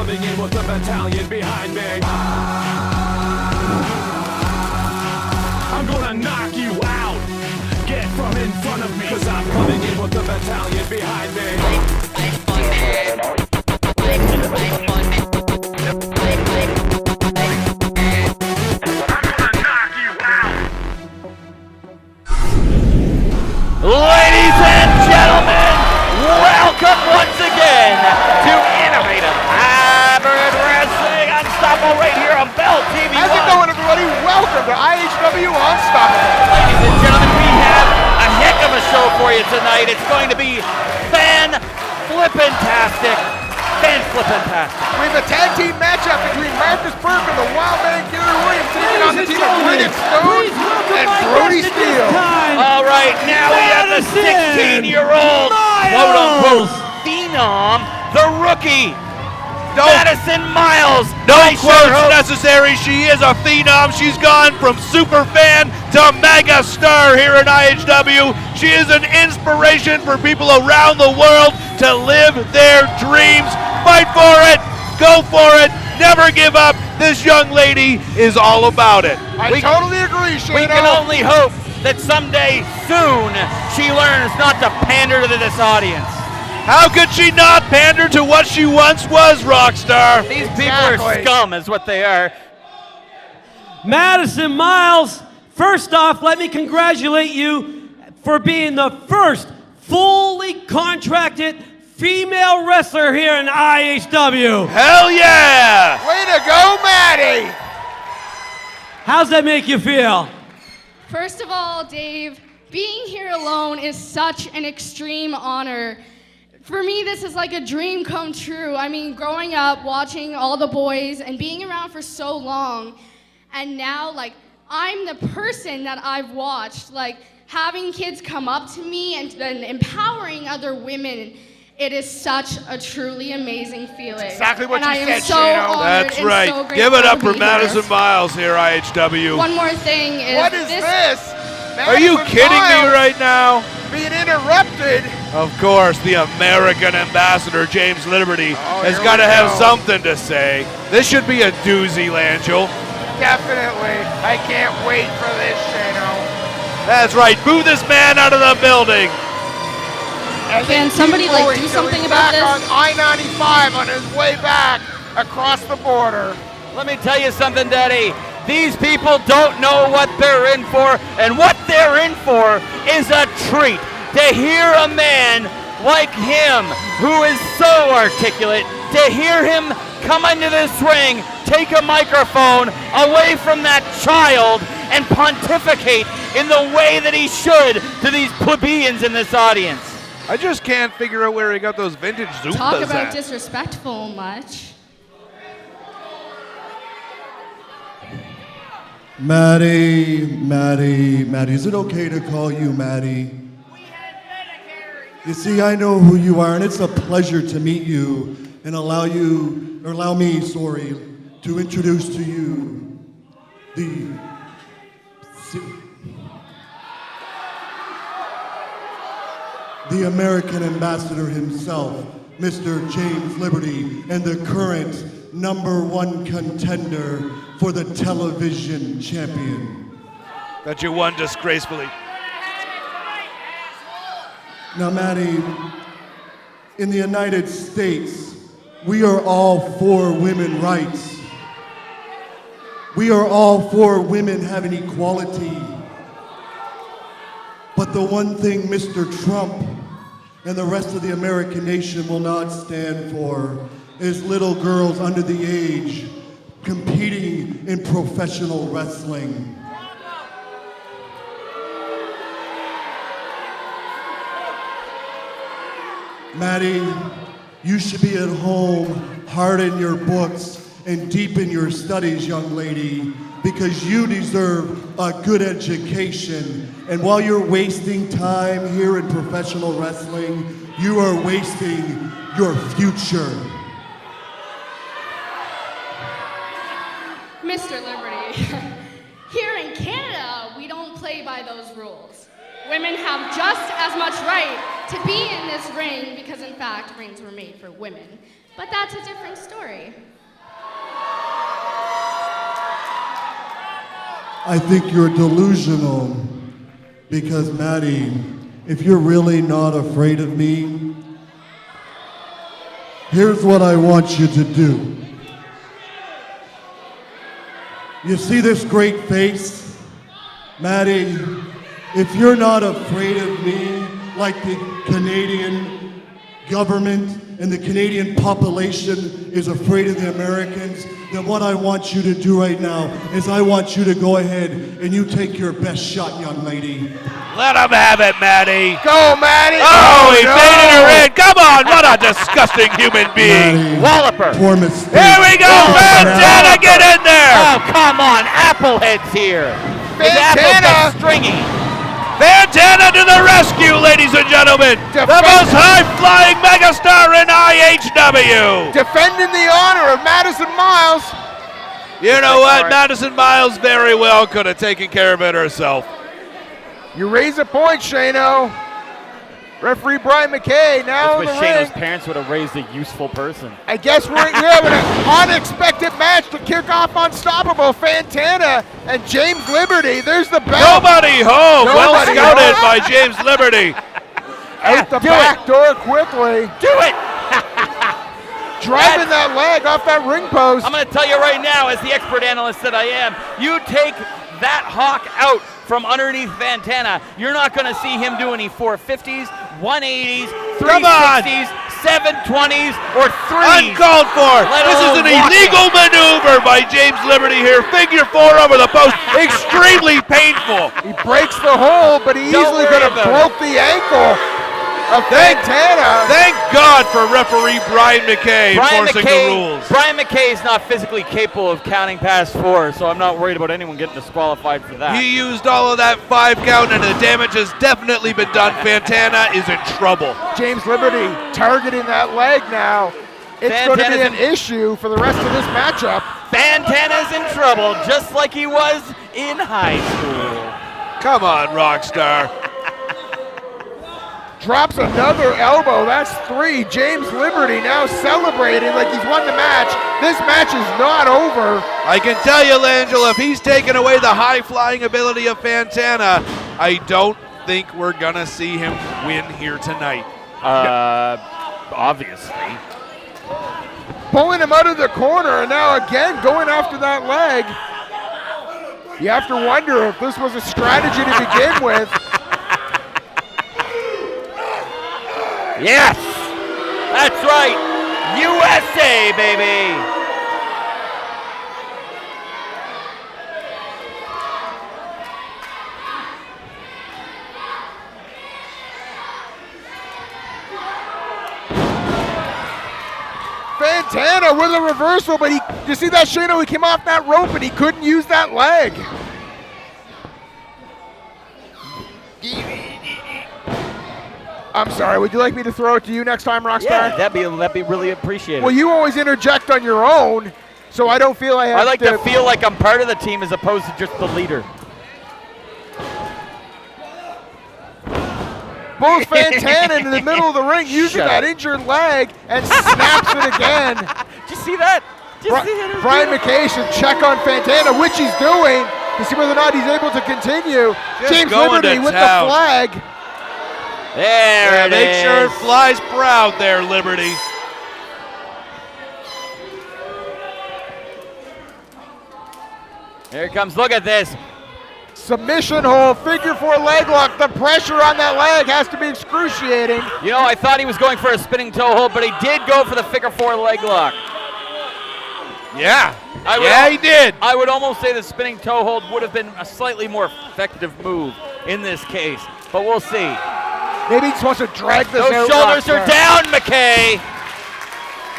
coming in with a battalion behind me. I'm gonna knock you out. Get from in front of me, cause I'm coming in with a battalion behind me. Ladies and gentlemen, welcome once again to Innovative Hybrid Wrestling Unstoppable right here on Bell TV. How's it going, everybody? Welcome to IHW Unstoppable. Ladies and gentlemen, we have a heck of a show for you tonight. It's going to be fan-flippin-tastic. Fan-flippin-tastic. We have a tag team matchup between Marcus Burke and the Wild Man Gary Williams taking on the team of Bridget Stone and Brody Steele. All right, now we have the 16-year-old quote-unquote phenom, the rookie, Madison Miles. No quotes necessary. She is a phenom. She's gone from super fan to mega star here in IHW. She is an inspiration for people around the world to live their dreams. Fight for it. Go for it. Never give up. This young lady is all about it. I totally agree, Shano. We can only hope that someday soon she learns not to pander to this audience. How could she not pander to what she once was, Rockstar? These people are scum is what they are. Madison Miles, first off, let me congratulate you for being the first fully contracted female wrestler here in IHW. Hell yeah! Way to go, Maddie! How's that make you feel? First of all, Dave, being here alone is such an extreme honor. For me, this is like a dream come true. I mean, growing up, watching all the boys and being around for so long, and now, like, I'm the person that I've watched, like, having kids come up to me and then empowering other women. It is such a truly amazing feeling. Exactly what and you I am said, so Shano. honored That's and right. so Give it grateful up to for be Madison here. Miles here, IHW. One more thing is What is this? Are you kidding me right now? Being interrupted. Of course, the American ambassador, James Liberty, has here got to we have go. something to say. This should be a doozy, Langell. Definitely. I can't wait for this, Shano. That's right. Boo this man out of the building. And Can then somebody, keep like, going do till something he's about back this? on I-95 on his way back across the border. Let me tell you something, Daddy. These people don't know what they're in for, and what they're in for is a treat. To hear a man like him, who is so articulate, to hear him come into this ring, take a microphone away from that child, and pontificate in the way that he should to these plebeians in this audience. I just can't figure out where he got those vintage Zumba's Talk about at. disrespectful much. Maddie, is it okay to call you Maddie? You see, I know who you are, and it's a pleasure to meet you and allow me, to introduce to you the American ambassador himself, Mr. James Liberty, and the current #1 contender for the television champion. That you won disgracefully. Now, Maddie, in the United States, we are all for women's rights. We are all for women having equality. But the one thing Mr. Trump and the rest of the American nation will not stand for is little girls under the age competing in professional wrestling. Maddie, you should be at home, hard in your books, and deep in your studies, young lady, because you deserve a good education. And while you're wasting time here in professional wrestling, you are wasting your future. Mr. Liberty, here in Canada, we don't play by those rules. Women have just as much right to be in this ring because, in fact, rings were made for women. But that's a different story. I think you're delusional because, Maddie, if you're really not afraid of me, here's what I want you to do. You see this great face? Maddie, if you're not afraid of me like the Canadian government and the Canadian population is afraid of the Americans, then what I want you to do right now is I want you to go ahead and you take your best shot, young lady. Let him have it, Maddie. Go, Maddie! Oh, he no. baited her in. Come on, what a disgusting human being. Maddie, Walloper. poor mistake. Here we go, Fantana, get in there. Oh, come on. Applehead's here. His Fantana. Applehead's stringy. Fantana to the rescue, ladies and gentlemen. The most high-flying megastar in IHW. Defending the honor of Madison Miles. You know what? Madison Miles very well could have taken care of it herself. You raise a point, Shano. Referee Brian McKay now in That's the what Shano's ring. parents would have raised a useful person. I guess we're having an unexpected match to kick off Unstoppable. Fantana and James Liberty. There's the bell. Nobody home. Well Nobody scouted home. by James Liberty. Out the do back door quickly. Do it! Driving that leg off that ring post. I'm going to tell you right now, as the expert analyst that I am, you take that hawk out from underneath Fantana, you're not going to see him do any 450s, 180s, 360s, 720s, or 3s. Uncalled for. Let This is alone an walking. illegal maneuver by James Liberty here. Figure 4 over the post. Extremely painful. He breaks the hold, but he Don't easily worry could have about broke the ankle of Fantana. Thank God for referee Brian McKay enforcing the rules. Brian McKay is not physically capable of counting past 4, so I'm not worried about anyone getting disqualified for that. He used all of that 5 count, and the damage has definitely been done. Fantana is in trouble. James Liberty targeting that leg now. It's going to be Fantana's an issue for the rest of this matchup. Fantana's in trouble, just like he was in high school. Come on, Rockstar. Drops another elbow. That's 3. James Liberty now celebrating like he's won the match. This match is not over. I can tell you, Langell, if he's taken away the high-flying ability of Fantana, I don't think we're going to see him win here tonight. Obviously. Pulling him out of the corner and now again going after that leg. You have to wonder if this was a strategy to begin with. Yes! That's right! USA, baby! Fantana with a reversal, but you see that, Shano? He came off that rope and he couldn't use that leg. I'm sorry, would you like me to throw it to you next time, Rockstar? Yeah, that'd be really appreciated. Well, you always interject on your own, so I don't feel I have I like to feel like I'm part of the team as opposed to just the leader. Pulls Fantana into the middle of the ring, using Shut that up. injured leg, and snaps it again. Did you see that? Did you see that? Brian McKay should check on Fantana, which he's doing, to see whether or not he's able to continue. Just James going Liberty to with town. the flag. There it Make is. sure it flies proud there, Liberty. Here it comes. Look at this. Submission hold, figure 4 leg lock. The pressure on that leg has to be excruciating. You know, I thought he was going for a spinning toe hold, but he did go for the figure 4 leg lock. Yeah. I would Yeah, he did. I would almost say the spinning toe hold would have been a slightly more effective move in this case, but we'll see. Maybe he just wants to drag this Those out. shoulders are Rockstar. down, McKay.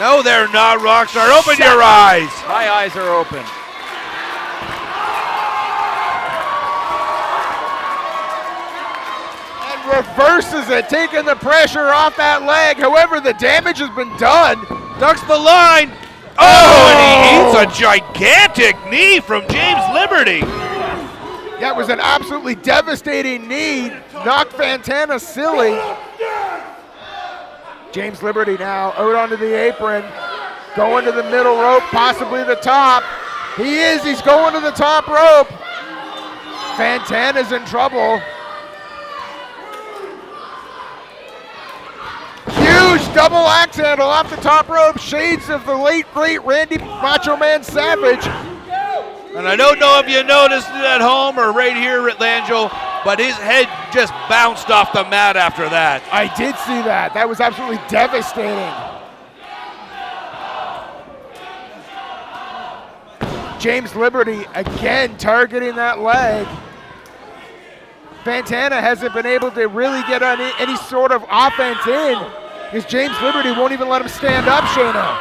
No, they're not, Rockstar. Open your eyes. My eyes are open. And reverses it, taking the pressure off that leg. However, the damage has been done. Ducks the line. Oh, and he eats a gigantic knee from James Liberty. That was an absolutely devastating knee. Knocked Fantana silly. James Liberty now out onto the apron. Going to the middle rope, possibly the top. He is, he's going to the top rope. Fantana's in trouble. Huge double axe handle off the top rope. Shades of the late, great Randy Macho Man Savage. And I don't know if you noticed it at home or right here at Langell, but his head just bounced off the mat after that. I did see that. That was absolutely devastating. James Liberty again targeting that leg. Fantana hasn't been able to really get on any sort of offense in because James Liberty won't even let him stand up, Shayna.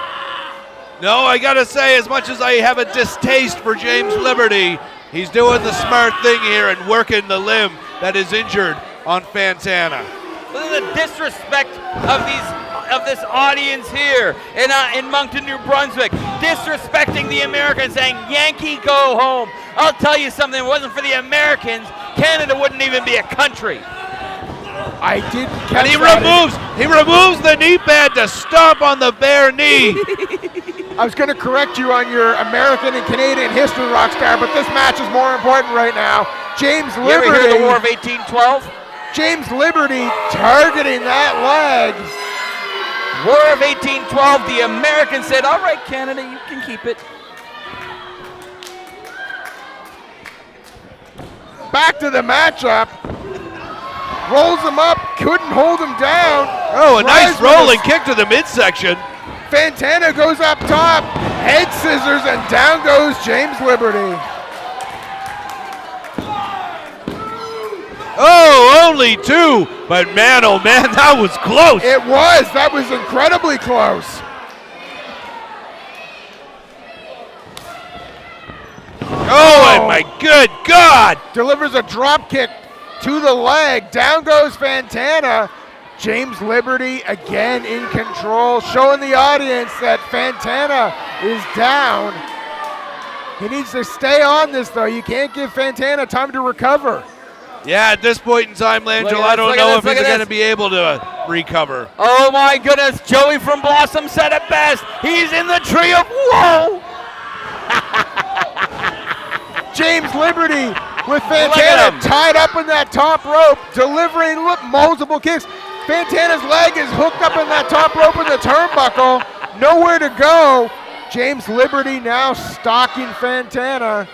No, I gotta say, as much as I have a distaste for James Liberty, he's doing the smart thing here and working the limb that is injured on Fantana. Look at the disrespect of this audience here in Moncton, New Brunswick, disrespecting the Americans, saying, Yankee, go home. I'll tell you something, if it wasn't for the Americans, Canada wouldn't even be a country. I didn't catch And that. he removes the knee pad to stomp on the bare knee. I was going to correct you on your American and Canadian history, Rockstar, but this match is more important right now. James You ever Liberty. hear the War of 1812? James Liberty targeting that leg. War of 1812, the Americans said, all right, Canada, you can keep it. Back to the matchup. Rolls him up, couldn't hold him down. Oh, a nice Rise with rolling kick to the midsection. Fantana goes up top, head scissors, and down goes James Liberty. Oh, only two, but man, oh man, that was close. That was incredibly close. Oh, and my good God. Delivers a drop kick to the leg, down goes Fantana. James Liberty again in control, showing the audience that Fantana is down. He needs to stay on this though. You can't give Fantana time to recover. Yeah, at this point in time, Langell, I don't know if he's going to be able to recover. Oh my goodness, Joey from Blossom said it best. He's in the tree of woe. James Liberty with Fantana tied up in that top rope, delivering multiple kicks. Fantana's leg is hooked up in that top rope in the turnbuckle. Nowhere to go. James Liberty now stalking Fantana.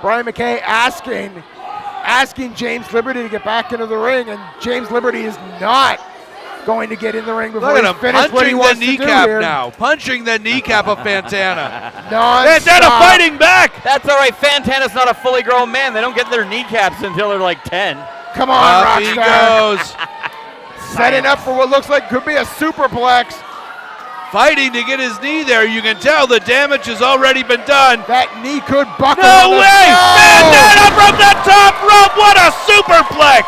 Brian McKay asking James Liberty to get back into the ring, and James Liberty is not going to get in the ring before he's finished what he wants to do here. Punching the kneecap now. Punching the kneecap of Fantana. Non-stop. Fantana fighting back. That's all right. Fantana's not a fully grown man. They don't get their kneecaps until they're like 10. Come on, Up he Rockstar. goes. Setting up for what looks like could be a superplex. Fighting to get his knee there. You can tell the damage has already been done. That knee could buckle. No way! Fantana from the top rope. What a superplex!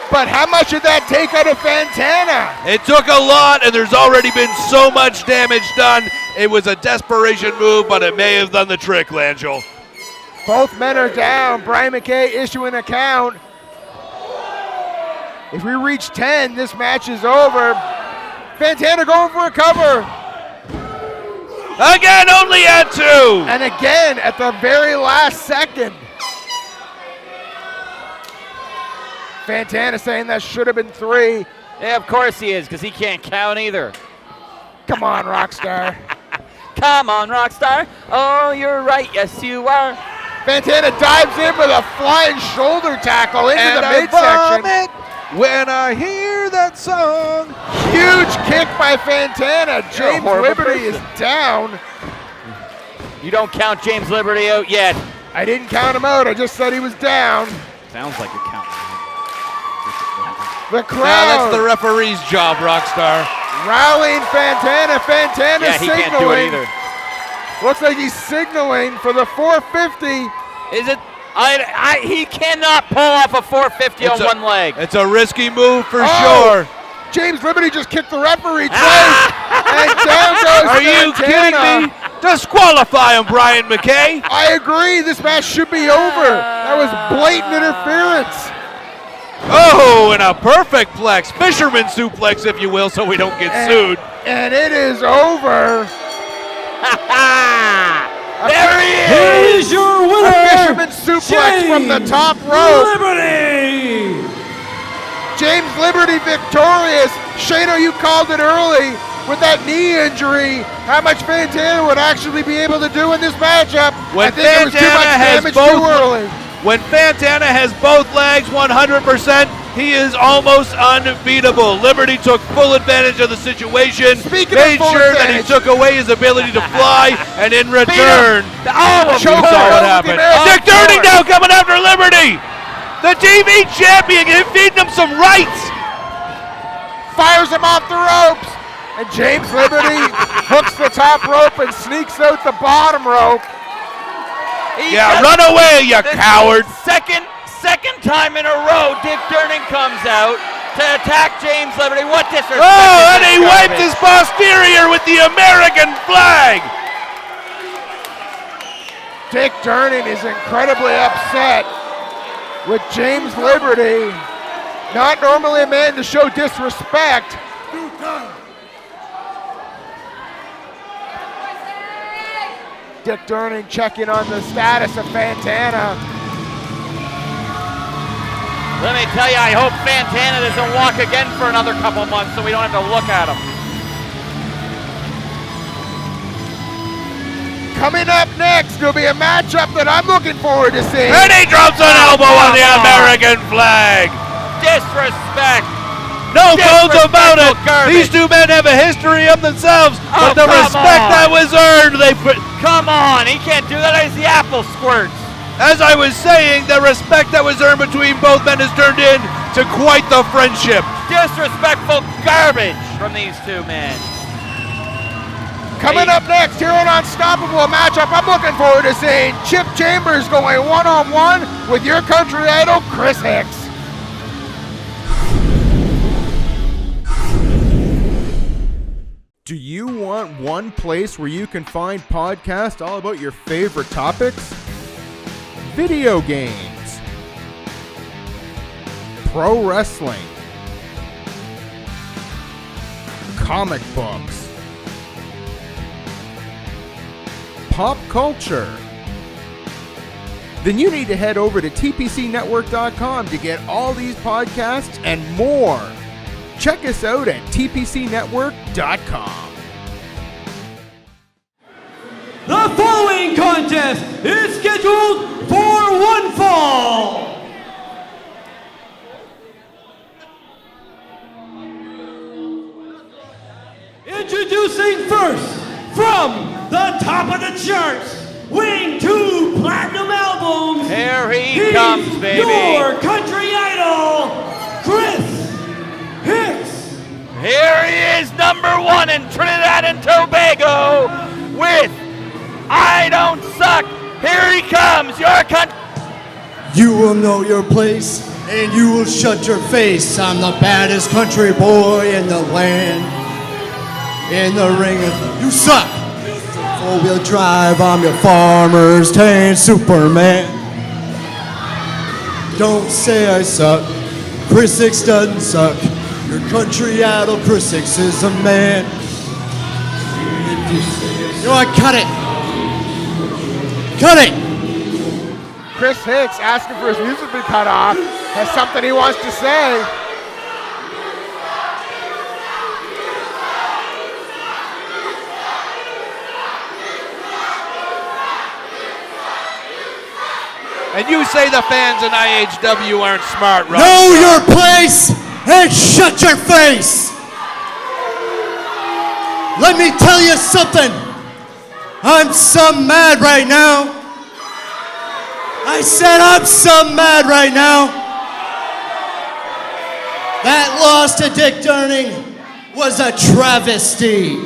But how much did that take out of Fantana? It took a lot, and there's already been so much damage done. It was a desperation move, but it may have done the trick, Langell. Both men are down. Brian McKay issuing a count. If we reach 10, this match is over. Fantana going for a cover. Again, only at 2. And again, at the very last second. Fantana saying that should have been 3. Yeah, of course he is, because he can't count either. Come on, Rockstar. Come on, Rockstar. Oh, you're right. Yes, you are. Fantana dives in with a flying shoulder tackle into the midsection. When I hear that song. Huge kick by Fantana. James Liberty is down. You don't count James Liberty out yet. I didn't count him out. I just said he was down. Sounds like you're counting. The crowd. Now that's the referee's job, Rockstar. Rallying Fantana. Fantana's Yeah, he signaling. can't do it either. Looks like he's signaling for the 450. Is it? He cannot pull off a 450 on one leg. It's a risky move for sure. James Liberty just kicked the referee twice. And down goes Are you Fantana. kidding me? Disqualify him, Brian McKay. I agree. This match should be over. That was blatant interference. Oh, and a perfect plex. Fisherman suplex, if you will, so we don't get sued. And it is over. There he is! Here is your winner, A fisherman suplex from the top rope. Liberty! James Liberty victorious. Shano, you called it early with that knee injury. How much Fantana would actually be able to do in this matchup? I think it was too much damage too early. When Fantana has both legs 100%, he is almost unbeatable. Liberty took full advantage of the situation, made sure that he took away his ability to fly, and in return, Choke what happened. Dick Dirty now coming after Liberty. The TV champion is feeding him some rights. Fires him off the ropes. And James Liberty hooks the top rope and sneaks out the bottom rope. Run away, you coward. Second time in a row, Dick Durning comes out to attack James Liberty. What disrespect! Oh, and he wiped his posterior with the American flag. Dick Durning is incredibly upset with James Liberty. Not normally a man to show disrespect. Dick Durning checking on the status of Fantana. Let me tell you, I hope Fantana doesn't walk again for another couple months so we don't have to look at him. Coming up next will be a matchup that I'm looking forward to seeing. And he drops an elbow on the American flag. Disrespect. No bones about it. Garbage. These two men have a history of themselves, but the come respect on. that was earned, Come on, he can't do that as the apple squirts. as I was saying, the respect that was earned between both men has turned into quite the friendship. Disrespectful garbage from these two men. Coming up next here on Unstoppable, a matchup I'm looking forward to seeing. Chip Chambers going one-on-one with your country idol, Chris Hicks. Do you want one place where you can find podcasts all about your favorite topics? Video games, pro wrestling, comic books, pop culture. Then you need to head over to tpcnetwork.com to get all these podcasts and more. Check us out at tpcnetwork.com. The following contest is scheduled for one fall. Introducing first, from the top of the charts, winning 2 platinum albums. Here he he's comes, baby. Your country idol, Chris Hicks. Here he is, #1 in Trinidad and Tobago with I Don't Suck. Here he comes, your country. You will know your place and you will shut your face. I'm the baddest country boy in the land. In the ring, you suck. 4-wheel drive, I'm your farmer's tan Superman. Don't say I suck. Chris Hicks doesn't suck. Your country idol, Chris Hicks, is a man. You know what? Cut it. Cut it. Chris Hicks asking for his music to be cut off, has something he wants to say. And you say the fans in IHW aren't smart, right? Know your place and shut your face. Let me tell you something. I'm some mad right now. I said I'm some mad right now. That loss to Dick Durning was a travesty.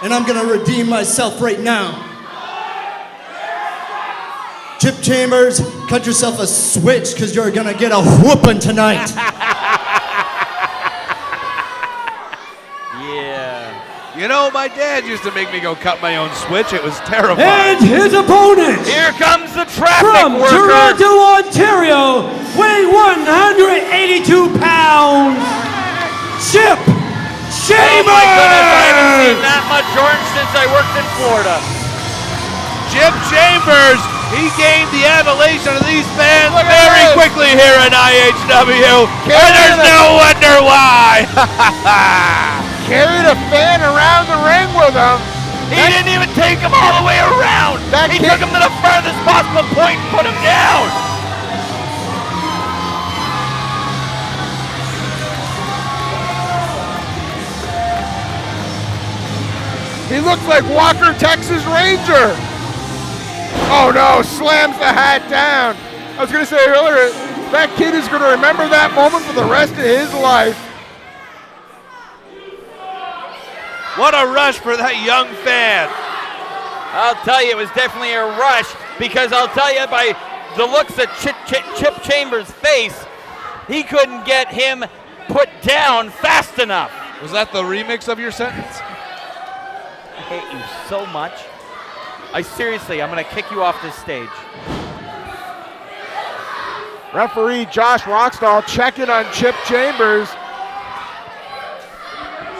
And I'm gonna redeem myself right now. Chip Chambers, cut yourself a switch because you're gonna get a whooping tonight. Yeah. You know, my dad used to make me go cut my own switch. It was terrifying. And his opponent Here comes the traffic from worker. Toronto, Ontario, weighing 182 pounds, Chip Chambers! Oh my goodness, I haven't seen that much orange since I worked in Florida. Chip Chambers, he gained the adulation of these fans Look at very this. quickly here in IHW. And Carrying there's the- no wonder why. Carried a fan around the ring with him. He didn't even take him all the way around. That He kid- took him to the farthest possible point and put him down. He looks like Walker, Texas Ranger. Oh no, slams the hat down. I was gonna say earlier, that kid is gonna remember that moment for the rest of his life. What a rush for that young fan. I'll tell you, it was definitely a rush because I'll tell you by the looks of Chip Chambers' face, he couldn't get him put down fast enough. Was that the remix of your sentence? I hate you so much. I'm gonna kick you off this stage. Referee Josh Rockstall checking on Chip Chambers.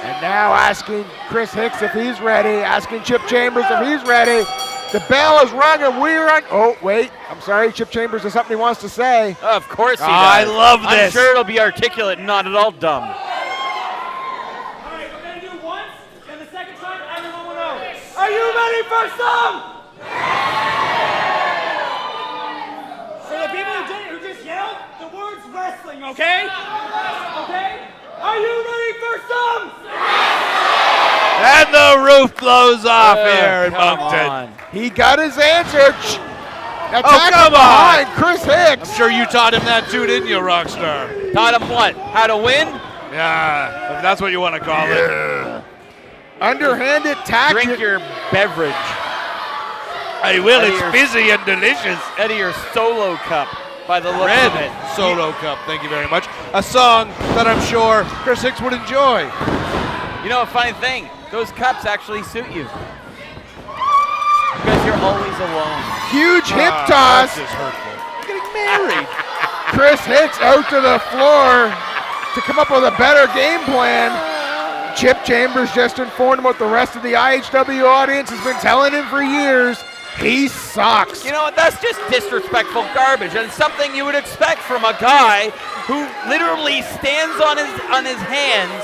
And now asking Chris Hicks if he's ready, asking Chip Chambers if he's ready. The bell is rung and we're on. Oh, wait. I'm sorry. Chip Chambers has something he wants to say. Of course he does. I love I'm this. sure it'll be articulate and not at all dumb. All right, we're gonna do once, and the second time, everyone will know. Are you ready for some? For the people who just yelled, the word's wrestling, okay? Okay? Are you ready for some? And the roof blows off here in Come Moncton. on. He got his answer. Attack come from behind, Chris Hicks. I'm sure you taught him that too, didn't you, Rockstar? Taught him what? How to win? Yeah, if that's what you want to call it. Underhanded tactic. Drink your beverage I will, Out of it's your- fizzy and delicious. out of your solo cup by the looks Red of it. Solo Cup, thank you very much. A song that I'm sure Chris Hicks would enjoy. You know a funny thing? Those cups actually suit you. Because you're always alone. Huge hip That's toss. just hurtful. Getting married. Chris Hicks out to the floor to come up with a better game plan. Chip Chambers just informed him what the rest of the IHW audience has been telling him for years. He sucks. You know what? That's just disrespectful garbage and something you would expect from a guy who literally stands on his hands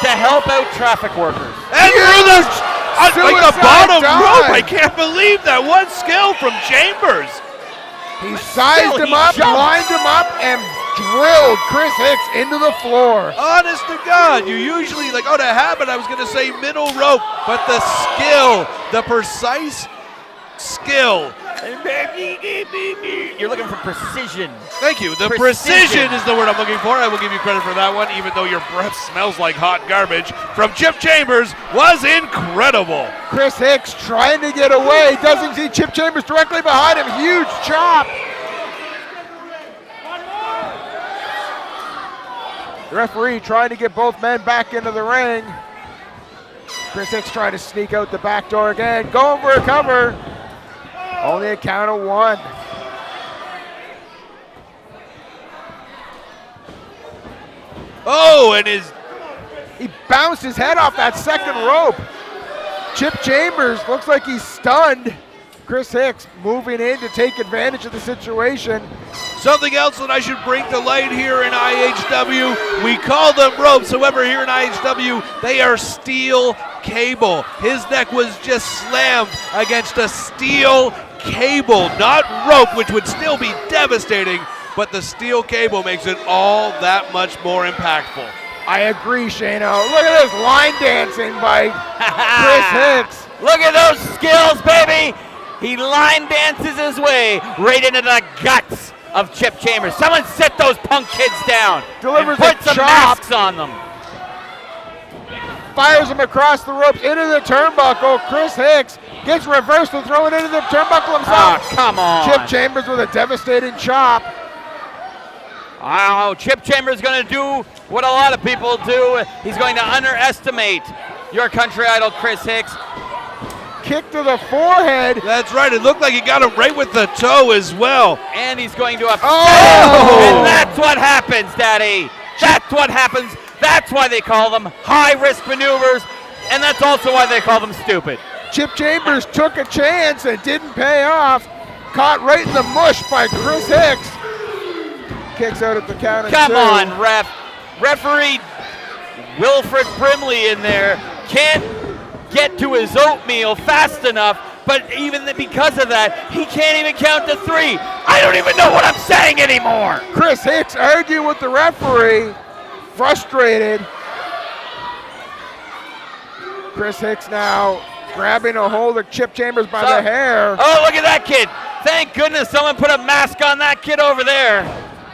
to help out traffic workers. And through the, like the Suicide bottom dive. rope. I can't believe that. One skill from Chambers. He sized him he up, jumped. lined him up, and drilled Chris Hicks into the floor. Honest to God, you usually, like, out of habit, I was going to say middle rope, but the skill, the precise skill. You're looking for precision. Thank you. The Precision. precision is the word I'm looking for. I will give you credit for that one, even though your breath smells like hot garbage. From Chip Chambers was incredible. Chris Hicks trying to get away. Doesn't see Chip Chambers directly behind him. Huge chop. The referee trying to get both men back into the ring. Chris Hicks trying to sneak out the back door again. Going for a cover. Only a count of one. Oh, and He bounced his head off that second rope. Chip Chambers looks like he's stunned. Chris Hicks moving in to take advantage of the situation. something else that I should bring to light here in IHW. We call them ropes, however, here in IHW, they are steel cable. His neck was just slammed against a steel cable, not rope, which would still be devastating, but the steel cable makes it all that much more impactful. I agree, Shano. Look at this line dancing by Chris Hicks. Look at those skills, baby! He line dances his way right into the guts of Chip Chambers. Someone sit those punk kids down. Delivers and put a some chop. masks on them. Fires him across the ropes into the turnbuckle. Chris Hicks gets reversed and thrown into the turnbuckle himself. Oh, come on. Chip Chambers with a devastating chop. I don't know. Chip Chambers is going to do what a lot of people do. He's going to underestimate your country idol, Chris Hicks. Kick to the forehead. That's right. It looked like he got him right with the toe as well. And he's going to a Oh! And that's what happens, Daddy. That's what happens. That's why they call them high-risk maneuvers, and that's also why they call them stupid. Chip Chambers took a chance and didn't pay off. Caught right in the mush by Chris Hicks. Kicks out at the count of Come 2. on, ref. Referee Wilfred Brimley in there can't get to his oatmeal fast enough, but even because of that, he can't even count to 3. I don't even know what I'm saying anymore. Chris Hicks arguing with the referee, frustrated. Chris Hicks now grabbing a hold of Chip Chambers by the hair. Oh, look at that kid. Thank goodness someone put a mask on that kid over there.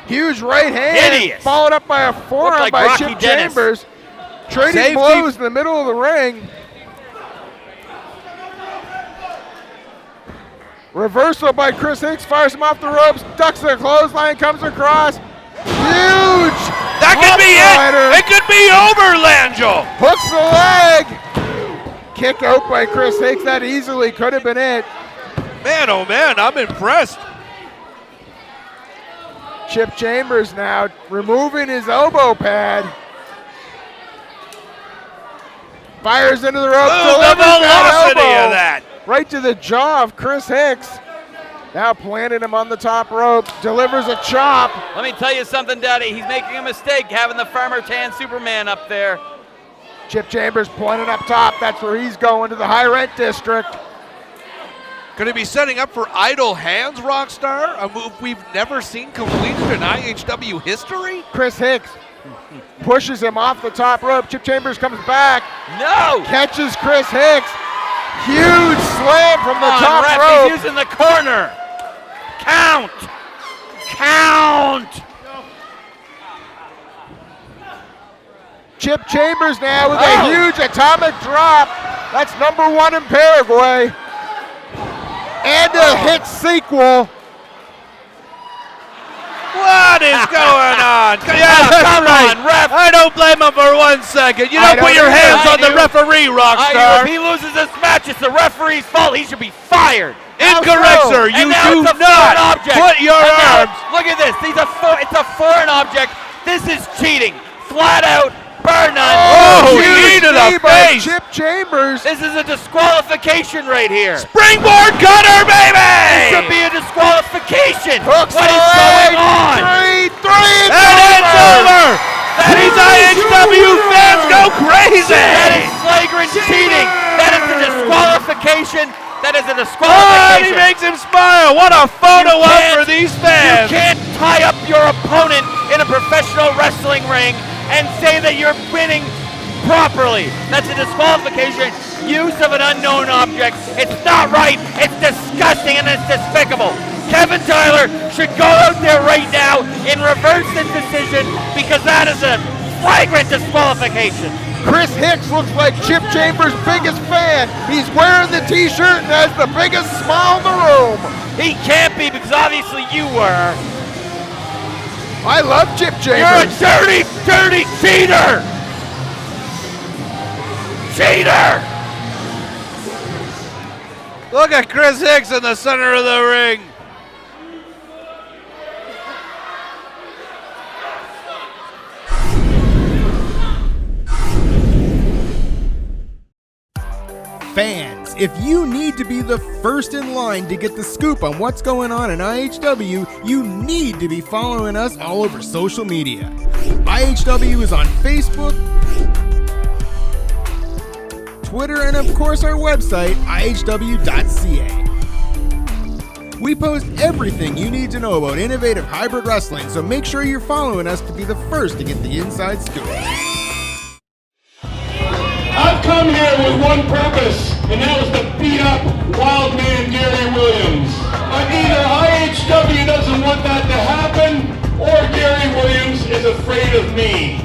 Huge right hand, Hideous. followed up by a forearm like by Rocky Chip Dennis. Chambers. Trading Safety. blows in the middle of the ring. Reversal by Chris Hicks, fires him off the ropes, ducks the clothesline, comes across. Huge! That could be Rider. it. It could be over, Langell. Hooks the leg. Kick out by Chris Hicks. That easily could have been it. Man, oh man, I'm impressed. Chip Chambers now removing his elbow pad. Fires into the rope. Ooh, the delivers velocity elbow of that. right to the jaw of Chris Hicks. Now planted him on the top rope. Delivers a chop. Let me tell you something, Daddy. He's making a mistake having the Farmer Tan Superman up there. Chip Chambers pointed up top. That's where he's going, to the high rent district. Could he be setting up for idle hands, Rockstar? A move we've never seen completed in IHW history? Chris Hicks pushes him off the top rope. Chip Chambers comes back. No! Catches Chris Hicks. Huge slam from the Come on, top ref, rope. he's using the corner. Count! Count! Chip Chambers now with Oh. a huge atomic drop. That's #1 in Paraguay. And a hit sequel. What is going on? Yeah, that's come right. on, ref. I don't blame him for 1 second. You I don't put don't your either. hands I on the do. referee, If Rockstar. he loses this match, it's the referee's fault. He should be fired. Incorrect, so? sir. And You now do it's a foreign not object. put your And now- arms. Look at this. It's a foreign object. This is cheating. Flat out. Burn none. Oh, Huge knee to the knee by face. Chip Chambers. This is a disqualification right here. Springboard cutter, This baby! should be a disqualification. Hooks What the is leg. going on? 3, And it's over! That These is- IHW fans go crazy! That is flagrant cheating. That is a disqualification. That is a Oh, and he disqualification. makes him smile. What a photo You op can't- for these You fans. can't tie up your opponent in a professional wrestling ring and say that you're winning properly. That's a disqualification. Use of an unknown object. It's not right. It's disgusting and it's despicable. Kevin Tyler should go out there right now and reverse this decision because that is a flagrant disqualification. Chris Hicks looks like Chip Chambers' biggest fan. He's wearing the t-shirt and has the biggest smile in the room. He can't be because obviously you were. I love Chip You're a Chambers. dirty, dirty cheater! Cheater! Look at Chris Hicks in the center of the ring. Fans, if you need to be the first in line to get the scoop on what's going on in IHW, you need to be following us all over social media. IHW is on Facebook, Twitter, and of course our website, ihw.ca. We post everything you need to know about innovative hybrid wrestling, so make sure you're following us to be the first to get the inside scoop. I've come here with one purpose, and that was to beat up wild man Gary Williams. But either IHW doesn't want that to happen, or Gary Williams is afraid of me.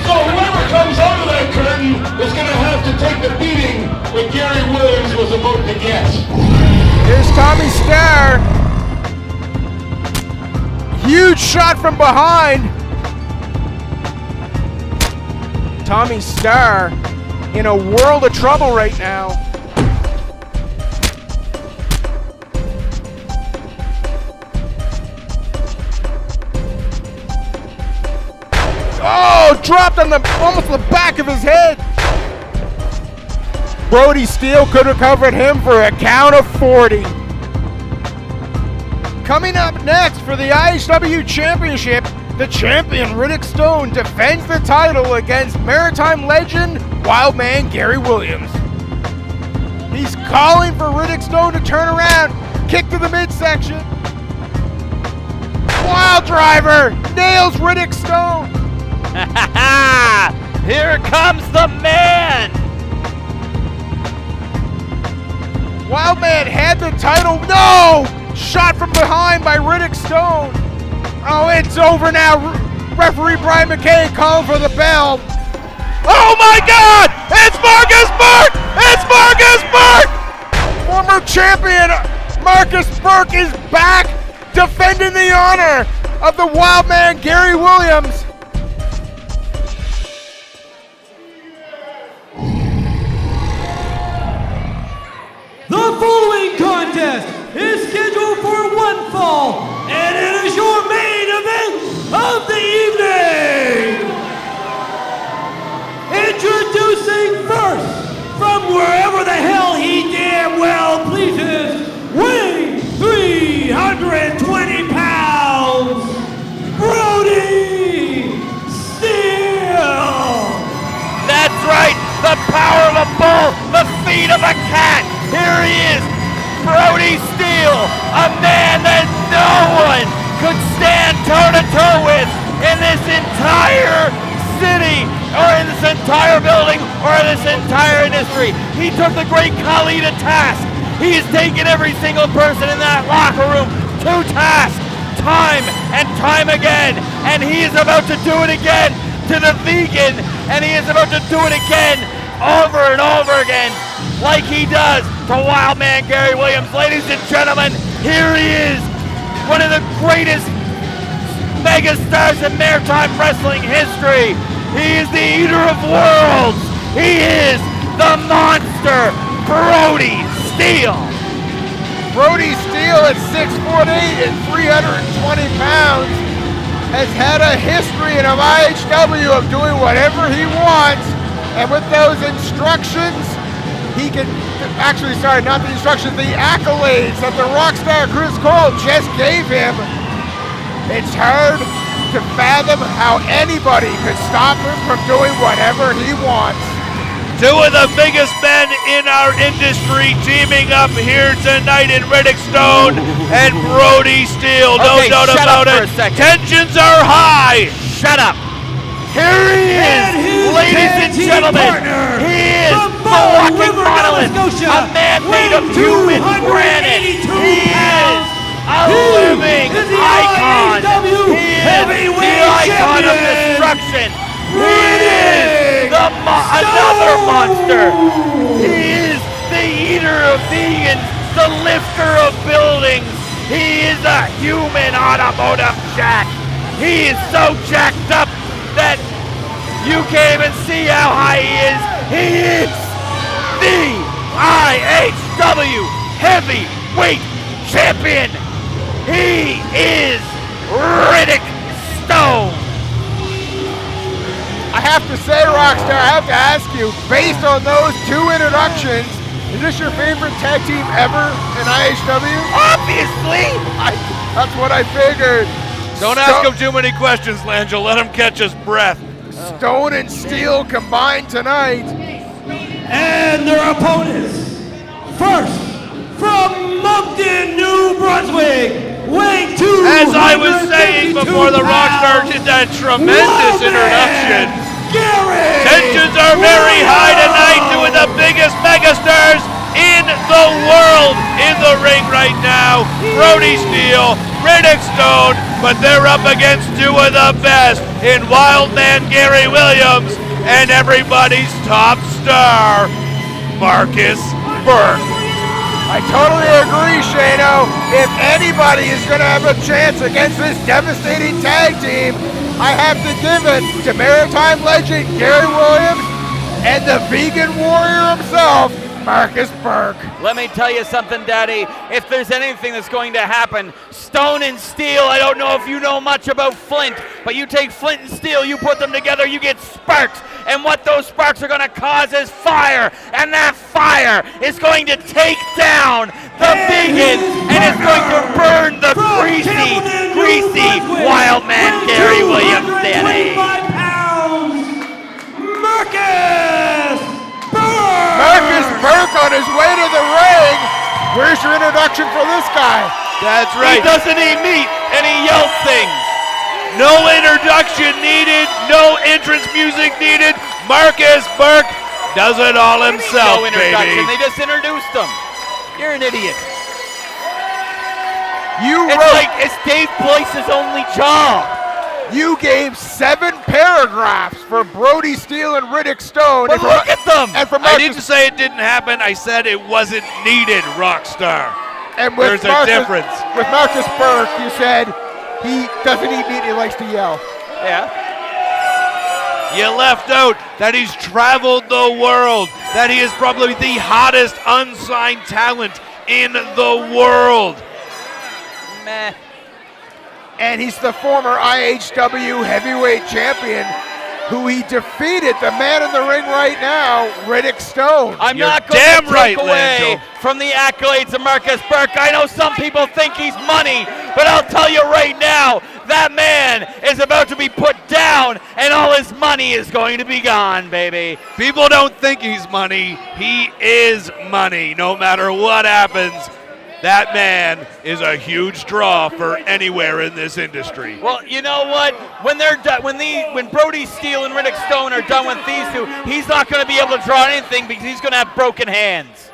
So whoever comes out of that curtain is going to have to take the beating that Gary Williams was about to get. Here's Tommy Starr. Huge shot from behind. Tommy Starr in a world of trouble right now. Oh, dropped on almost the back of his head. Brody Steele could have covered him for a count of 40. Coming up next for the IHW Championship, the champion Riddick Stone defends the title against Maritime legend Wildman Gary Williams. He's calling for Riddick Stone to turn around, kick to the midsection. Wild driver nails Riddick Stone. Here comes the man. Wildman had the title. No! Shot from behind by Riddick Stone. Oh, it's over now. Referee Brian McKay calling for the bell. Oh my God! It's Marcus Burke! It's Marcus Burke! Former champion Marcus Burke is back defending the honor of the Wildman Gary Williams. The following contest is scheduled for one fall, and it is your main event of the evening. Introducing first, from wherever the hell he damn well pleases, weighing 320 pounds, Brody Steele. That's right, the power of a bull, the feet of a cat. Here he is, Brody Steele, a man that no one could stand toe-to-toe with in this entire city, or in this entire building, or in this entire industry. He took the great Khali to task. He's taken every single person in that locker room to task, time and time again, and he is about to do it again to the vegan, and he is about to do it again over and over again, like he does to Wildman Gary Williams. Ladies and gentlemen, here he is, one of the greatest megastars in maritime wrestling history. He is the eater of worlds. He is the monster, Brody Steele. Brody Steele at 6'8" and 320 pounds has had a history in IHW of doing whatever he wants, and with those instructions, he can actually, sorry, not the instructions, the accolades that the rockstar Chris Cole just gave him. It's hard to fathom how anybody could stop him from doing whatever he wants. Two of the biggest men in our industry teaming up here tonight in Riddick Stone and Brody Steele. No Okay, doubt shut about up it. for a second. Tensions are high. Shut up. Here he is, ladies and gentlemen. He is the walking monolith, a man made of human granite. He is a living icon. He is the icon of destruction. He is another monster. He is the eater of vegans, the lifter of buildings. He is a human automotive jack. He is so jacked up that you can't even see how high he is. He is the IHW Heavyweight Champion. He is Riddick Stone. I have to say, Rockstar, I have to ask you, based on those two introductions, is this your favorite tag team ever in IHW? Obviously. That's what I figured. Don't ask him too many questions, Langell. Let him catch his breath. Stone and Steel combined tonight. And their opponents. First, from Moncton, New Brunswick, weighing 252 As I was saying before the Rockstar did that tremendous introduction, tensions are very high tonight. Two of the biggest megastars in the world in the ring right now. Brody Steele, Riddick Stone, but they're up against two of the best in Wildman Gary Williams and everybody's top star, Marcus Burke. I totally agree, Shano. If anybody is going to have a chance against this devastating tag team, I have to give it to Maritime legend Gary Williams and the vegan warrior himself, Marcus Burke. Let me tell you something, Daddy. If there's anything that's going to happen, stone and steel, I don't know if you know much about flint, but you take flint and steel, you put them together, you get sparks. And what those sparks are going to cause is fire. And that fire is going to take down the vegan, and it's going to burn the greasy wild man Gary Williams, Daddy. 25 pounds, Marcus Burke! Marcus Burke on his way to the ring. Where's your introduction for this guy? That's right. He doesn't eat meat, and he yells things. No introduction needed, no entrance music needed. Marcus Burke does it all himself, No introduction. baby. They just introduced him. You're an idiot. It's Dave Blaze's only job. You gave 7 paragraphs for Brody Steele and Riddick Stone. But look at them. And for I Marcus, didn't say it didn't happen. I said it wasn't needed, Rockstar. and with There's a Marcus, difference. With Marcus Burke, you said he doesn't eat meat, he likes to yell. Yeah. You left out that he's traveled the world, that he is probably the hottest unsigned talent in the world. Meh. And he's the former IHW heavyweight champion who he defeated, the man in the ring right now, Riddick Stone. I'm You're not going damn to take right, away Lancho. from the accolades of Marcus Burke. I know some people think he's money, but I'll tell you right now, that man is about to be put down, and all his money is going to be gone, baby. People don't think he's money. He is money. No matter what happens, that man is a huge draw for anywhere in this industry. Well, you know what? When they're done, when Brody Steele and Riddick Stone are done with these two, he's not going to be able to draw anything because he's going to have broken hands.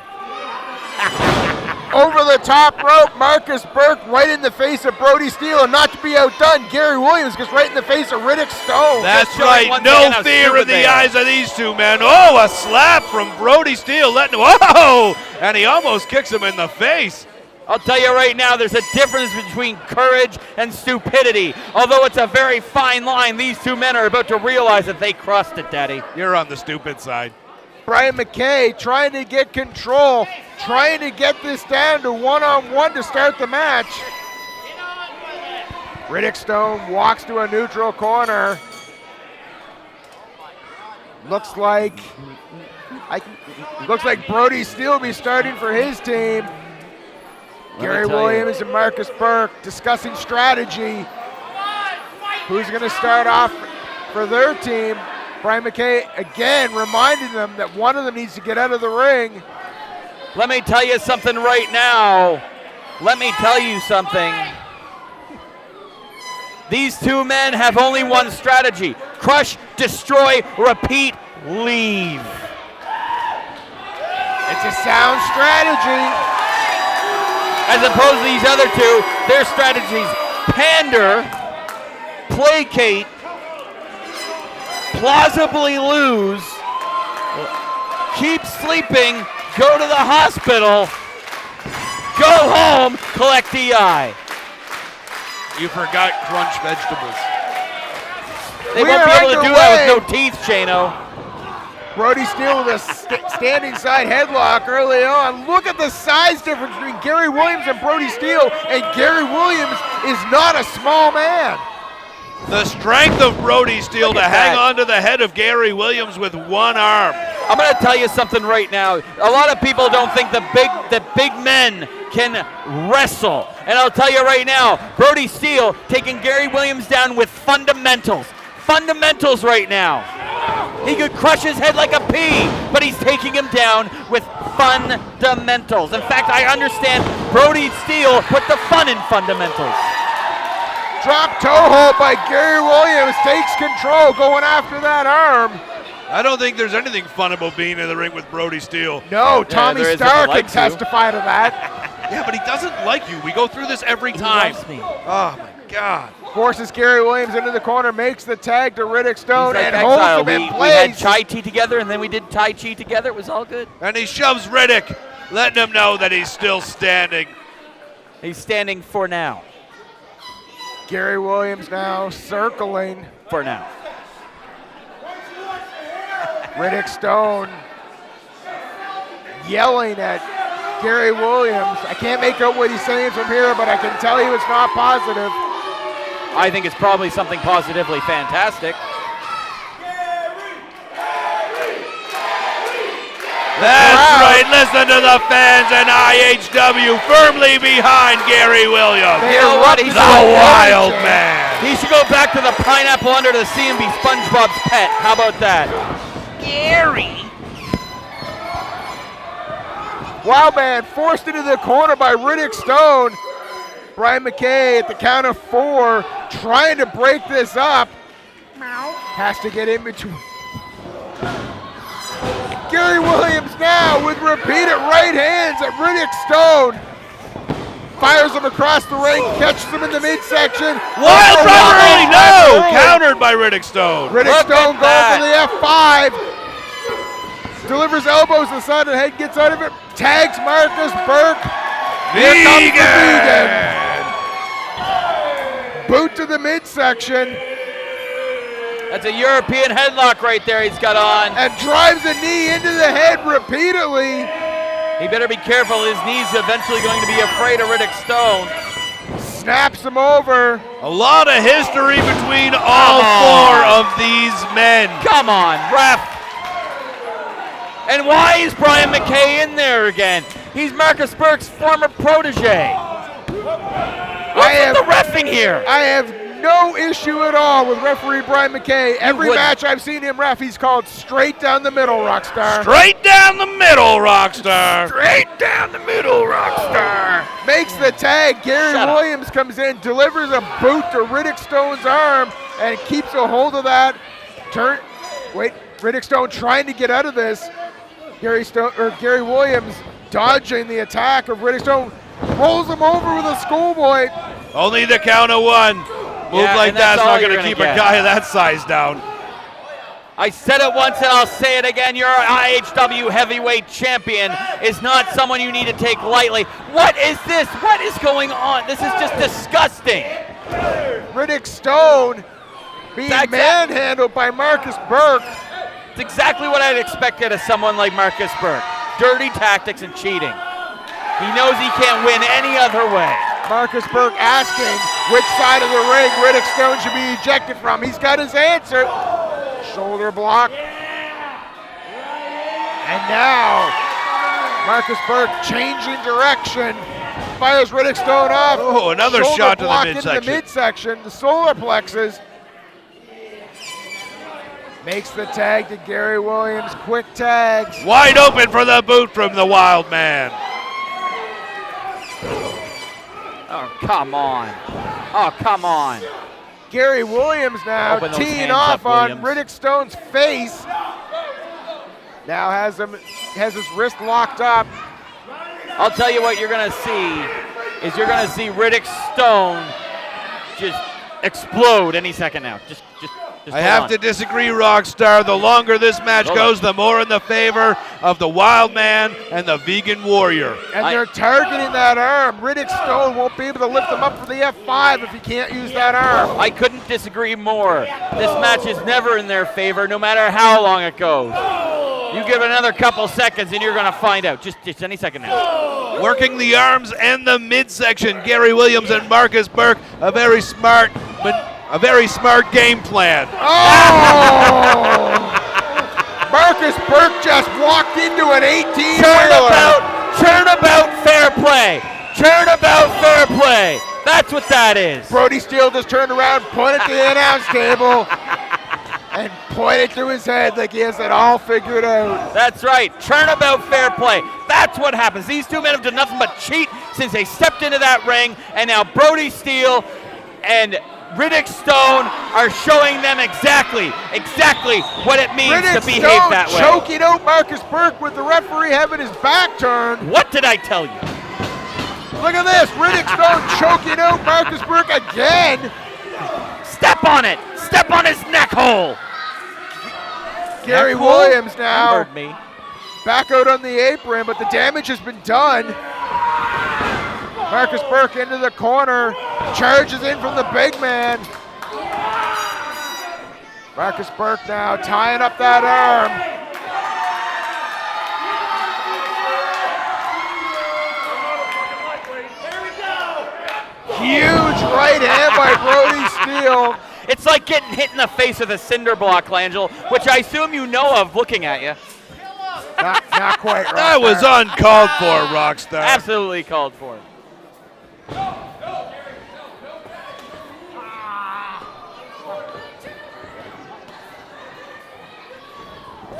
Over the top rope, Marcus Burke right in the face of Brody Steele, and not to be outdone, Gary Williams gets right in the face of Riddick Stone. That's showing right. once No again how fear stupid in the they are. eyes of these two men. Oh, a slap from Brody Steele. Whoa! And he almost kicks him in the face. I'll tell you right now, there's a difference between courage and stupidity. Although it's a very fine line, these two men are about to realize that they crossed it, Daddy. You're on the stupid side. Brian McKay trying to get control, trying to get this down to one-on-one to start the match. Riddick Stone walks to a neutral corner. Looks like Brody Steele will be starting for his team. Gary Williams and Marcus Burke discussing strategy. Who's going to start off for their team? Brian McKay again reminding them that one of them needs to get out of the ring. Let me tell you something right now. Let me tell you something. These two men have only one strategy. Crush, destroy, repeat, leave. It's a sound strategy. As opposed to these other two, their strategies pander, placate, plausibly lose, keep sleeping, go to the hospital, go home, collect DI. You forgot crunch vegetables. They We won't be are able to do that with no teeth, Shano. Brody Steele with a standing side headlock early on. Look at the size difference between Gary Williams and Brody Steele, and Gary Williams is not a small man. The strength of Brody Steele Look to at hang that. on to the head of Gary Williams with one arm. I'm going to tell you something right now. A lot of people don't think that big men can wrestle. And I'll tell you right now, Brody Steele taking Gary Williams down with fundamentals. Fundamentals right now. He could crush his head like a pea, but he's taking him down with fundamentals. In fact, I understand Brody Steele put the fun in fundamentals. Drop toe hold by Gary Williams, takes control, going after that arm. I don't think there's anything fun about being in the ring with Brody Steele. No, Tommy there is if Starr I can like to. testify to that. Yeah, but he doesn't like you. We go through this every time. loves me. Oh, my God. Forces Gary Williams into the corner, makes the tag to Riddick Stone, He's like and Exile. holds him in We had place. Chai Tea together, and then we did Tai Chi together. It was all good. And he shoves Riddick, letting him know that he's still standing. He's standing for now. Gary Williams now circling. For now. Riddick Stone yelling at Gary Williams. I can't make out what he's saying from here, but I can tell you it's not positive. I think it's probably something positively fantastic. That's right. Listen to the fans in IHW firmly behind Gary Williams. You know what? He's the Wild Man. He should go back to the pineapple under the sea and be SpongeBob's pet. How about that? Gary. Wild Man forced into the corner by Riddick Stone. Brian McKay at the count of 4 trying to break this up. Has to get in between. Gary Williams now with repeated right hands at Riddick Stone. Fires him across the ring, catches him in the midsection. Wild Rivalry, no! Countered by Riddick Stone. Riddick Stone going for the F5. Delivers elbows to the side of the head, gets out of it. Tags Marcus Burke. Here comes the Vegan. Boot to the midsection. That's a European headlock right there he's got on. And drives a knee into the head repeatedly. He better be careful. His knee's eventually going to be afraid of Riddick Stone. Snaps him over. A lot of history between all 4 of these men. Come on, ref. And why is Brian McKay in there again? He's Marcus Burke's former protege. What's with the reffing here? I have no issue at all with referee Brian McKay. Every match I've seen him ref, he's called straight down the middle, Rockstar. Straight down the middle, Rockstar. Straight down the middle, Rockstar. Makes the tag. Gary Williams comes in, delivers a boot to Riddick Stone's arm, and keeps a hold of that. Riddick Stone trying to get out of this. Gary Williams dodging the attack of Riddick Stone. Rolls him over with a schoolboy. Only the count of 1. Move like that's not going to keep a guy of that size down. I said it once and I'll say it again. Your IHW heavyweight champion is not someone you need to take lightly. What is this? What is going on? This is just disgusting. Riddick Stone being manhandled by Marcus Burke. It's exactly what I'd expect out of someone like Marcus Burke. Dirty tactics and cheating. He knows he can't win any other way. Marcus Burke asking which side of the ring Riddick Stone should be ejected from. He's got his answer. Shoulder block. And now, Marcus Burke changing direction. Fires Riddick Stone up. Oh, another Shoulder shot to block the midsection. into the midsection, the solar plexus. Makes the tag to Gary Williams. Quick tags. Wide open for the boot from the Wild Man. Oh, come on. Oh, come on. Gary Williams now teeing off on Riddick Stone's face. Now has his wrist locked up. I'll tell you what you're going to see is you're going to see Riddick Stone just explode any second now. Just I have to disagree, Rockstar. The longer this match goes, the more in the favor of the Wild Man and the Vegan Warrior. And they're targeting that arm. Riddick Stone won't be able to lift him up for the F5 if he can't use that arm. I couldn't disagree more. This match is never in their favor, no matter how long it goes. You give it another couple seconds and you're going to find out. Just any second now. Working the arms and the midsection, Gary Williams and Marcus Burke, a very smart game plan. Oh! Marcus Burke just walked into an 18-wheeler. Turnabout fair play. Turnabout fair play. That's what that is. Brody Steele just turned around, pointed to the announce table, and pointed to his head like he has it all figured out. That's right. Turnabout fair play. That's what happens. These two men have done nothing but cheat since they stepped into that ring, and now Brody Steele and Riddick Stone are showing them exactly what it means to behave that way. Choking out Marcus Burke with the referee having his back turned. What did I tell you? Look at this. Riddick Stone choking out Marcus Burke again. Step on it. Step on his neck hole. Gary Williams now heard me. Back out on the apron, but the damage has been done. Marcus Burke into the corner, charges in from the big man. Marcus Burke now tying up that arm. right hand by Brody Steele. It's like getting hit in the face with a cinder block, Langell, which I assume you know of looking at you. Not quite right. That was uncalled for, Rockstar. Absolutely called for.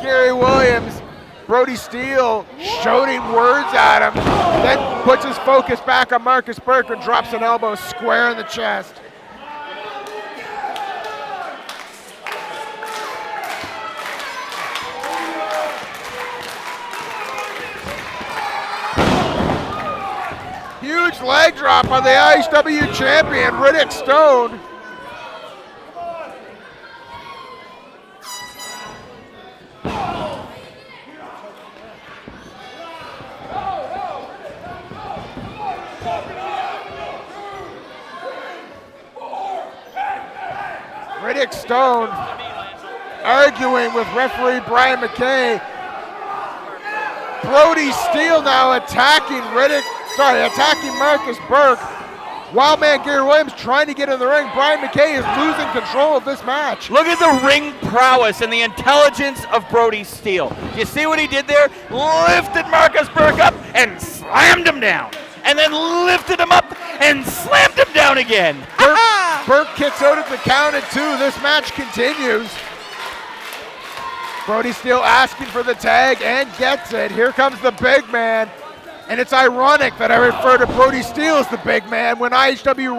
Gary Williams, Brody Steele shouting words at him, then puts his focus back on Marcus Burke and drops an elbow square in the chest. Huge leg drop on the IHW champion, Riddick Stone. Riddick Stone arguing with referee Brian McKay. Brody Steele now attacking Marcus Burke. Wildman Gary Williams trying to get in the ring. Brian McKay is losing control of this match. Look at the ring prowess and the intelligence of Brody Steele. You see what he did there? Lifted Marcus Burke up and slammed him down. And then lifted him up and slammed him down again. Burke kicks out at the count at 2. This match continues. Brody Steele asking for the tag and gets it. Here comes the big man. And it's ironic that I refer to Brody Steele as the big man when IHW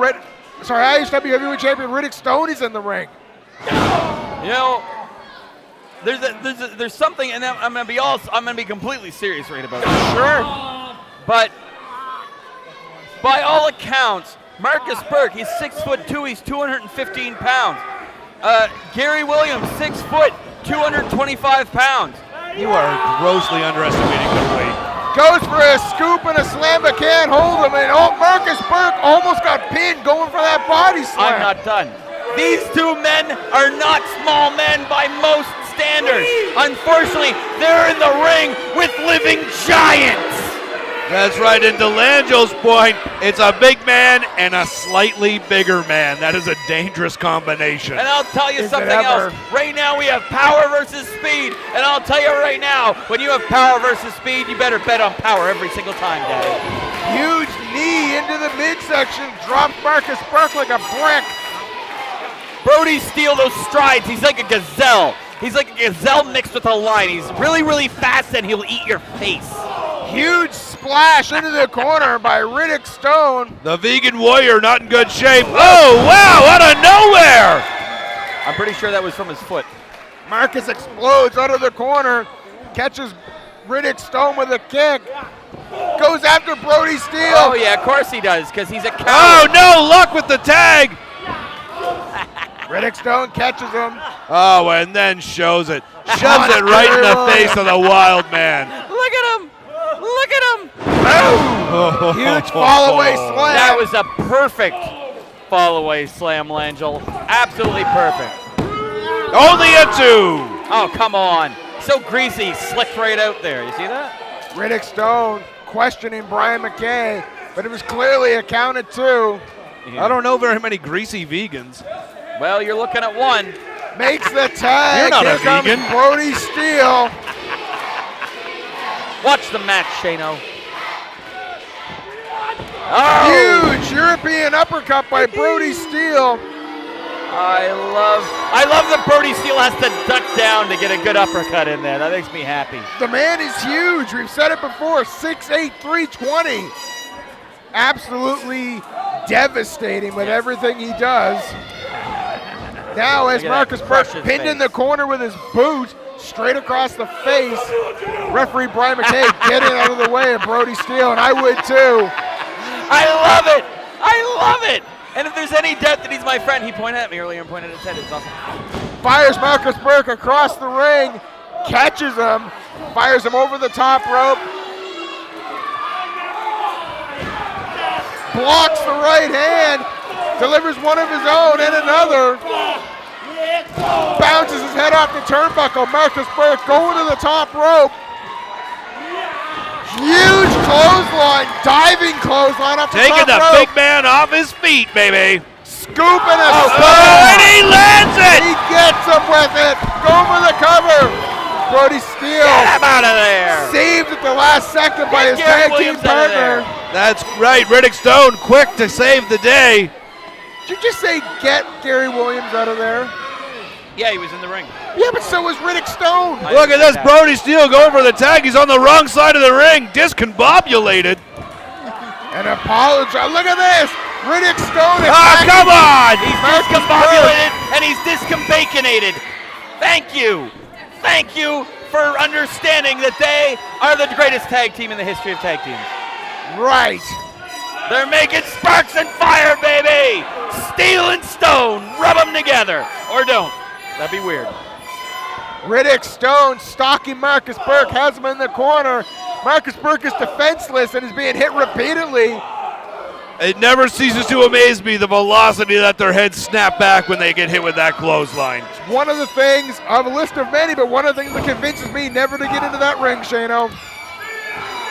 Heavyweight Champion Riddick Stone is in the ring. You know, there's something, and I'm gonna be completely serious right about it. Sure. But by all accounts, Marcus Burke, he's 6'2", he's 215 pounds. Gary Williams, 6 foot, 225 pounds. You are grossly underestimating their weight. Goes for a scoop and a slam, but can't hold him. And Marcus Burke almost got pinned going for that body slam. I'm not done. These two men are not small men by most standards. Unfortunately, they're in the ring with living giants. That's right, and to Langell's point, it's a big man and a slightly bigger man. That is a dangerous combination. And I'll tell you something else. Right now we have power versus speed. And I'll tell you right now, when you have power versus speed, you better bet on power every single time, Daddy. Huge knee into the midsection, dropped Marcus Burke like a brick. Brody Steele, those strides, he's like a gazelle. He's like a gazelle mixed with a lion. He's really, really fast and he'll eat your face. Huge splash into the corner by Riddick Stone. The vegan warrior not in good shape. Oh, wow, out of nowhere. I'm pretty sure that was from his foot. Marcus explodes out of the corner, catches Riddick Stone with a kick. Goes after Brody Steele. Oh, yeah, of course he does, because he's a coward. Oh, no luck with the tag. Riddick Stone catches him. Oh, and then shows it. Shoves it right in the face of the wild man. Look at him. Look at him. Oh, huge fall-away slam. That was a perfect fall-away slam, Langell. Absolutely perfect. Only a 2. Oh, come on. So greasy, slicked right out there. You see that? Riddick Stone questioning Brian McKay, but it was clearly a count at 2. I don't know very many greasy vegans. Well, you're looking at one. Makes the tag. You're not Here a comes vegan. Brody Steele. Watch the match, Shano. Oh. Huge European uppercut by Brody Steele. I love that Brody Steele has to duck down to get a good uppercut in there. That makes me happy. The man is huge. We've said it before. 6'8", 320. Absolutely devastating with everything he does. Now as Marcus Burke pinned in the corner with his boot, straight across the face. Referee Brian McKay getting out of the way of Brody Steele, and I would too. I love it. I love it. And if there's any doubt that he's my friend, he pointed at me earlier and pointed at his head. It's awesome. Fires Marcus Burke across the ring, catches him, fires him over the top rope. Blocks the right hand, delivers one of his own and another. Bounces his head off the turnbuckle. Marcus Burke going to the top rope. Huge clothesline, diving clothesline off the Taking top the rope. big man off his feet, baby. scoop and a and he lands it! He gets him with it. Go for the cover. Brody Steele. Get him out of there. Saved at the last second by his Gary tag team Williams out of there. partner. That's right, Riddick Stone quick to save the day. Did you just say get Gary Williams out of there? Yeah, he was in the ring. Yeah, but so was Riddick Stone. Look at this, Brody Steele going for the tag. He's on the wrong side of the ring, discombobulated. And apologize. Look at this. Riddick Stone. Come on! He's discombobulated and he's discombacanated. Thank you. Thank you for understanding that they are the greatest tag team in the history of tag teams. Right. They're making sparks and fire, baby. Steel and Stone. Rub them together. Or don't. That'd be weird. Riddick Stone stalking Marcus Burke, has him in the corner. Marcus Burke is defenseless and is being hit repeatedly. It never ceases to amaze me the velocity that their heads snap back when they get hit with that clothesline. One of the things, I have a list of many, but one of the things that convinces me never to get into that ring, Shano.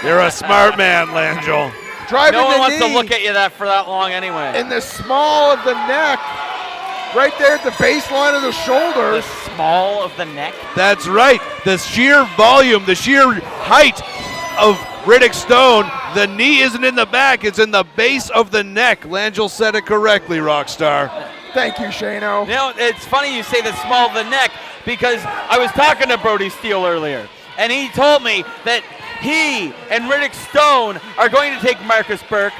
You're a smart man, Langell. Driving No one the wants to knee look at you for that long anyway. in the small of the neck, right there at the baseline of the shoulders. The small of the neck. That's right. The sheer volume, the sheer height of Riddick Stone. The knee isn't in the back, it's in the base of the neck. Langell said it correctly, Rockstar. Thank you, Shano. You know, it's funny you say the small of the neck because I was talking to Brody Steele earlier, and he told me that he and Riddick Stone are going to take Marcus Burke,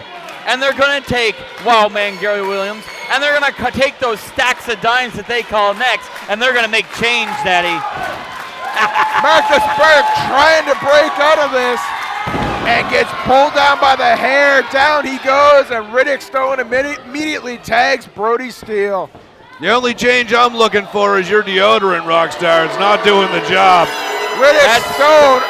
and they're going to take Wild Man Gary Williams, and they're going to take those stacks of dimes that they call necks, and they're going to make change, Daddy. Marcus Burke trying to break out of this and gets pulled down by the hair. Down he goes, and Riddick Stone immediately tags Brody Steele. The only change I'm looking for is your deodorant, Rockstar. It's not doing the job. Riddick Stone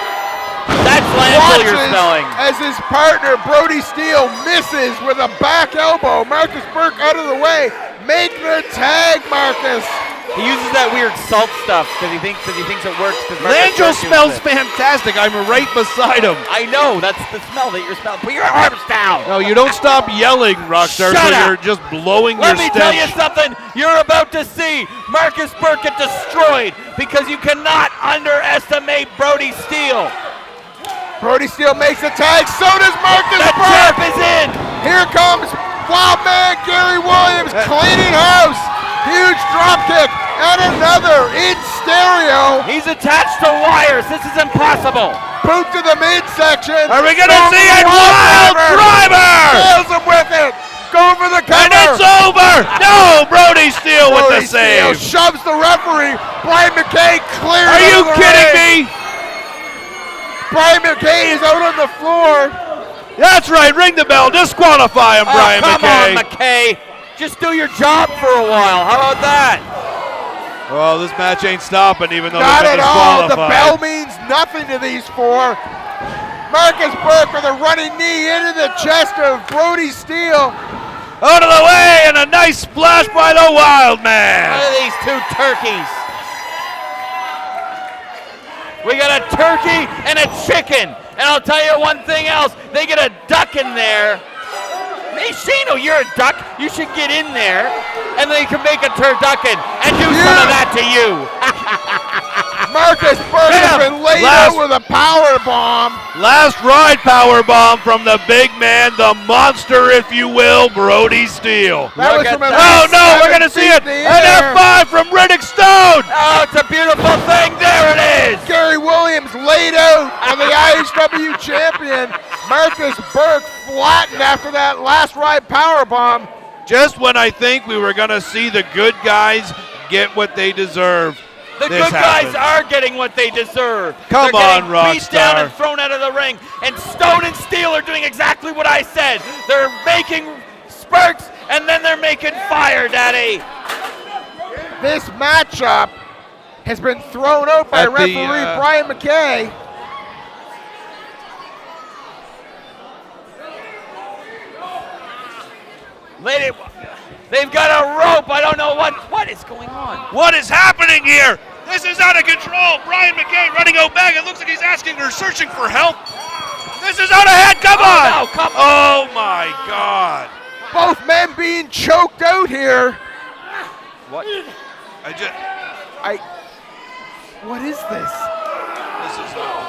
That's Langell you're watches spelling. as his partner Brody Steele misses with a back elbow. Marcus Burke out of the way. Make the tag, Marcus. He uses that weird salt stuff because he thinks it works. Langell smells fantastic. I'm right beside him. I know, that's the smell that you're smelling. Put your arms down. No, you don't stop yelling, Rockstar, Shut so up. you're just blowing Let your me stench. tell you something. You're about to see Marcus Burke get destroyed because you cannot underestimate Brody Steele. Brody Steele makes the tag. So does Marcus The Burke. champ is in. Here comes Wild Man Gary Williams cleaning house. Huge drop kick and another in stereo. He's attached to wires. This is impossible. Boot to the midsection. Are we going to see it? Wild Driver! Nails him with it. Go for the cover. And it's over! No, Brody Steele with Brody the save. Steele shoves the referee. Brian McKay clears. Are you out of the kidding ring. me? Brian McKay is out on the floor. That's right, ring the bell. Disqualify him, Brian come McKay. on, McKay. Just do your job for a while. How about that? Well, this match ain't stopping even though Not they've been at all. The disqualified. bell means nothing to these four. Marcus Burke with a running knee into the chest of Brody Steele. Out of the way, and a nice splash by the Wild Man. Look at these two turkeys. We got a turkey and a chicken. And I'll tell you one thing else. They get a duck in there. Hey, Shano, you're a duck. You should get in there. And they can make a turducken and do some of that to you. Marcus Burke has been laid out with a power bomb. Last ride power bomb from the big man, the monster, if you will, Brody Steele. That was from at Oh least no, we're 7 gonna see feet it. in the An air. F5 from Riddick Stone. Oh, it's a beautiful thing. There it is. Gary Williams laid out on the IHW champion. Marcus Burke flattened after that last ride power bomb. Just when I think we were gonna see the good guys get what they deserve. The this good guys happened. are getting what they deserve. Come They're on, getting beat down Rockstar. and thrown out of the ring. And Stone and Steele are doing exactly what I said. They're making sparks and then they're making fire, Daddy. This matchup has been thrown out by At the, referee Brian McKay. Lady, they've got a rope. I don't know what is going on. What is happening here? This is out of control. Brian McKay running out back. It looks like he's asking or searching for help. This is out of hand. Come on. No, come on. Oh my God. Both men being choked out here. What? What is this? This is not.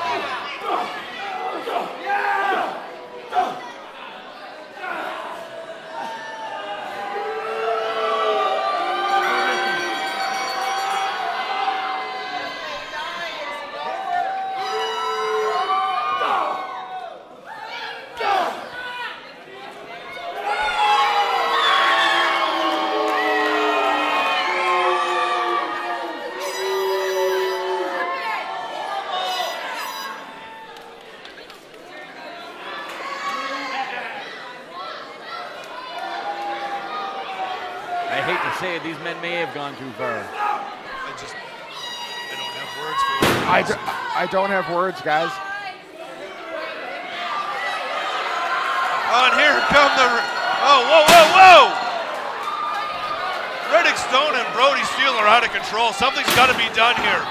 I hate to say it, these men may have gone too far. I don't have words for you. I don't have words, guys. Oh, and here come the. Oh, whoa, whoa, whoa! Riddick Stone and Brody Steele are out of control. Something's got to be done here.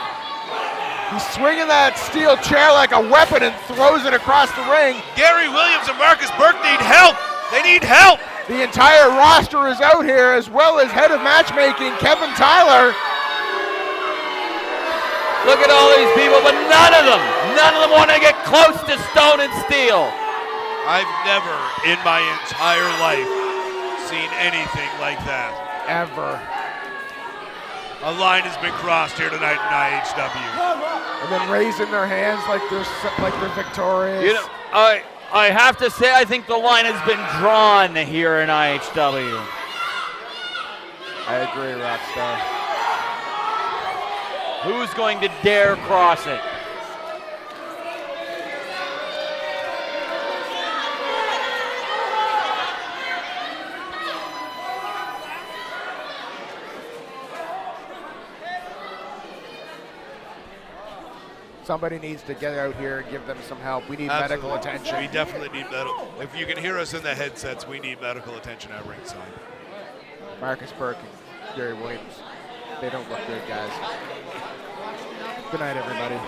He's swinging that steel chair like a weapon and throws it across the ring. Gary Williams and Marcus Burke need help. They need help. The entire roster is out here, as well as head of matchmaking, Kevin Tyler. Look at all these people, but none of them want to get close to Stone and Steele. I've never in my entire life seen anything like that. Ever. A line has been crossed here tonight in IHW. And then raising their hands like they're victorious. You know, I have to say, I think the line has been drawn here in IHW. I agree, Rockstar. Who's going to dare cross it? Somebody needs to get out here and give them some help. We need medical attention. We definitely need medical. If you can hear us in the headsets, we need medical attention at ringside. Marcus Burke and Gary Williams. They don't look good, guys. Good night, everybody.